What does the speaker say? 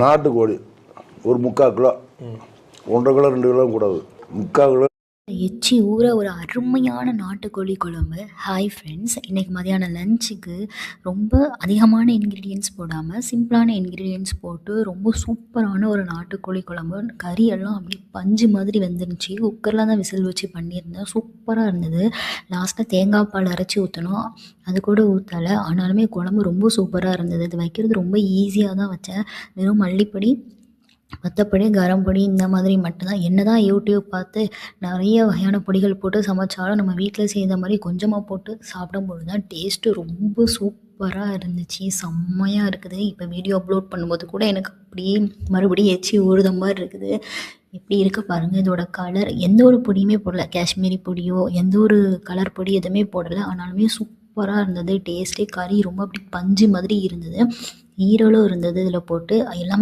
நாட்டுக்கோழி ஒரு 3/4 kilo, 1.5 kilo 2 kilo கூடாது, 3/4 கிலோ. எச்சி ஊற ஒரு அருமையான நாட்டுக்கோழி குழம்பு. ஹாய் ஃப்ரெண்ட்ஸ், இன்றைக்கி மதியானம் லஞ்சுக்கு ரொம்ப அதிகமான இன்க்ரீடியன்ஸ் போடாமல் சிம்பிளான இன்க்ரீடியன்ஸ் போட்டு ரொம்ப சூப்பரான ஒரு நாட்டுக்கோழி குழம்பு. கறி எல்லாம் அப்படியே பஞ்சு மாதிரி வெந்துருந்துச்சு. குக்கரில் தான் விசில் வச்சு பண்ணியிருந்தேன். சூப்பராக இருந்தது. லாஸ்ட்டாக தேங்காய் பால் அரைச்சி ஊற்றணும், அது கூட ஊற்றலை. ஆனாலுமே குழம்பு ரொம்ப சூப்பராக இருந்தது. இது வைக்கிறது ரொம்ப ஈஸியாக தான் வச்சேன். வெறும் மல்லிப்பொடி, மற்றபடி கரம் பொடி இந்த மாதிரி மட்டும்தான். என்ன தான் யூடியூப் பார்த்து நிறைய வகையான பொடிகள் போட்டு சமைச்சாலும் நம்ம வீட்டில் செய்த மாதிரி கொஞ்சமாக போட்டு சாப்பிடும்போது தான் டேஸ்ட்டு ரொம்ப சூப்பராக இருந்துச்சு. செம்மையாக இருக்குது. இப்போ வீடியோ அப்லோட் பண்ணும்போது கூட எனக்கு அப்படியே மறுபடியும் எச்சி ஊறுத மாதிரி இருக்குது. எப்படி இருக்குது பாருங்கள். இதோட கலர் எந்த ஒரு பொடியுமே போடலை, காஷ்மீரி பொடியோ எந்த ஒரு கலர் பொடி எதுவுமே போடலை. ஆனாலுமே சூப்பராக இருந்தது. டேஸ்ட்டே கறி ரொம்ப அப்படி பஞ்சு மாதிரி இருந்தது. ஈரலும் இருந்தது. இதில் போட்டு எல்லாமே